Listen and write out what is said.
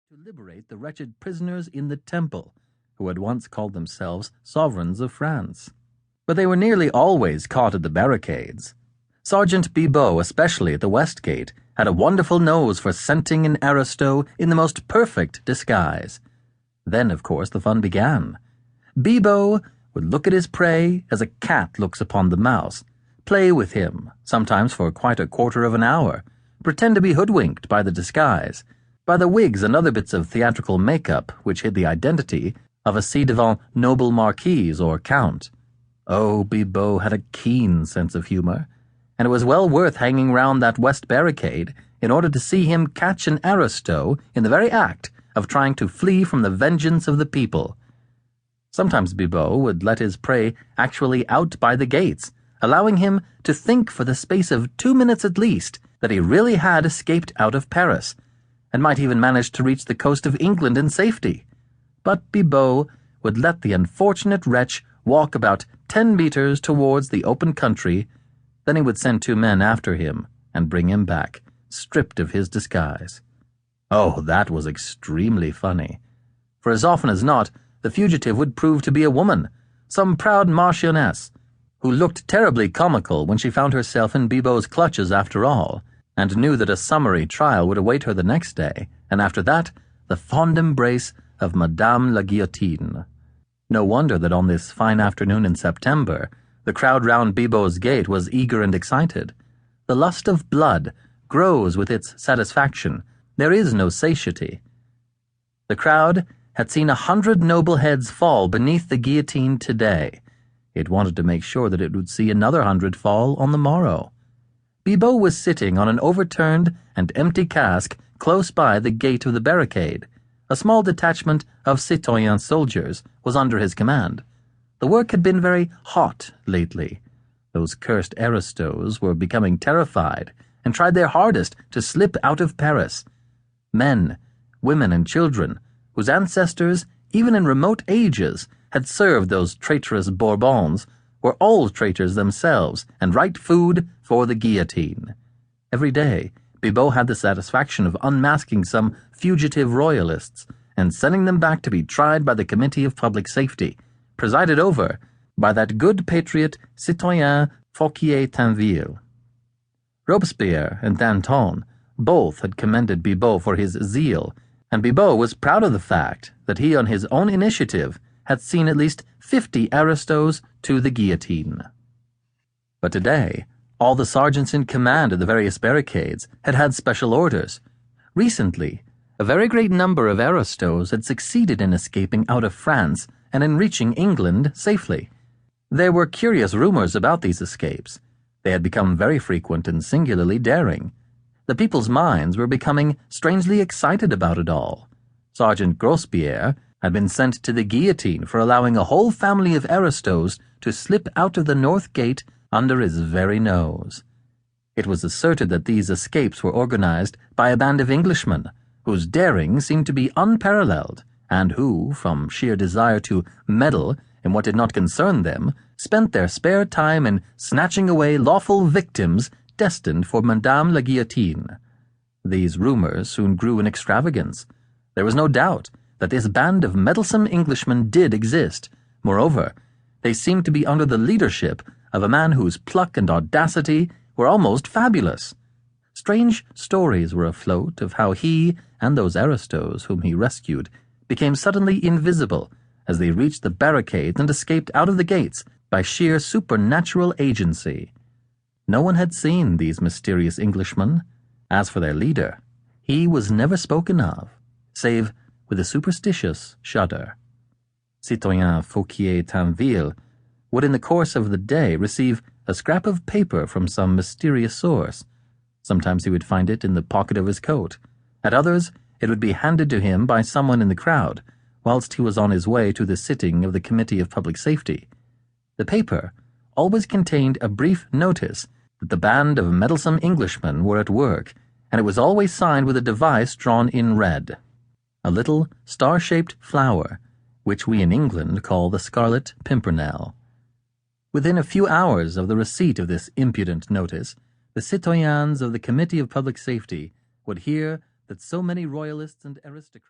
to liberate the wretched prisoners in the Temple, who had once called themselves sovereigns of France. But they were nearly always caught at the barricades. Sergeant Bibot, especially at the West Gate, had a wonderful nose for scenting an aristo in the most perfect disguise. Then, of course, the fun began. Bibot would look at his prey as a cat looks upon the mouse, play with him, sometimes for quite a quarter of an hour, pretend to be hoodwinked by the disguise, by the wigs and other bits of theatrical makeup which hid the identity of a ci-devant noble marquise or count. Oh, Bibot had a keen sense of humor, and it was well worth hanging round that West Barricade in order to see him catch an aristo in the very act of trying to flee from the vengeance of the people. Sometimes Bibot would let his prey actually out by the gates, allowing him to think for the space of 2 minutes at least that he really had escaped out of Paris, and might even manage to reach the coast of England in safety. But Bibot would let the unfortunate wretch walk about 10 meters towards the open country, then he would send 2 men after him and bring him back, stripped of his disguise. Oh, that was extremely funny, for as often as not, the fugitive would prove to be a woman, some proud marchioness, who looked terribly comical when she found herself in Bibot's clutches after all, and knew that a summary trial would await her the next day, and after that, the fond embrace of Madame la Guillotine. No wonder that on this fine afternoon in September, the crowd round Bibot's gate was eager and excited. The lust of blood grows with its satisfaction. There is no satiety. The crowd had seen 100 noble heads fall beneath the guillotine today. It wanted to make sure that it would see another 100 fall on the morrow. Bibot was sitting on an overturned and empty cask close by the gate of the barricade. A small detachment of citoyen soldiers was under his command. The work had been very hot lately. Those cursed aristos were becoming terrified and tried their hardest to slip out of Paris. Men, women, and children, whose ancestors, even in remote ages, had served those traitorous Bourbons, were all traitors themselves and ripe food for the guillotine. Every day, Bibot had the satisfaction of unmasking some fugitive royalists and sending them back to be tried by the Committee of Public Safety, presided over by that good patriot Citoyen Fouquier-Tinville. Robespierre and Danton both had commended Bibot for his zeal, and Bibot was proud of the fact that he on his own initiative had seen at least 50 aristos to the guillotine. But today, all the sergeants in command of the various barricades had had special orders. Recently, a very great number of aristos had succeeded in escaping out of France and in reaching England safely. There were curious rumors about these escapes. They had become very frequent and singularly daring. The people's minds were becoming strangely excited about it all. Sergeant Grospierre had been sent to the guillotine for allowing a whole family of aristos to slip out of the North Gate under his very nose. It was asserted that these escapes were organized by a band of Englishmen, whose daring seemed to be unparalleled, and who, from sheer desire to meddle in what did not concern them, spent their spare time in snatching away lawful victims destined for Madame la Guillotine. These rumors soon grew in extravagance. There was no doubt that this band of meddlesome Englishmen did exist. Moreover, they seemed to be under the leadership of a man whose pluck and audacity were almost fabulous. Strange stories were afloat of how he and those aristos whom he rescued became suddenly invisible as they reached the barricades and escaped out of the gates by sheer supernatural agency. No one had seen these mysterious Englishmen. As for their leader, he was never spoken of, save with a superstitious shudder. Citoyen Fouquier-Tinville would in the course of the day receive a scrap of paper from some mysterious source. Sometimes he would find it in the pocket of his coat. At others, it would be handed to him by someone in the crowd, whilst he was on his way to the sitting of the Committee of Public Safety. The paper always contained a brief notice that the band of meddlesome Englishmen were at work, and it was always signed with a device drawn in red, a little star-shaped flower, which we in England call the Scarlet Pimpernel. Within a few hours of the receipt of this impudent notice, the citoyens of the Committee of Public Safety would hear that so many royalists and aristocrats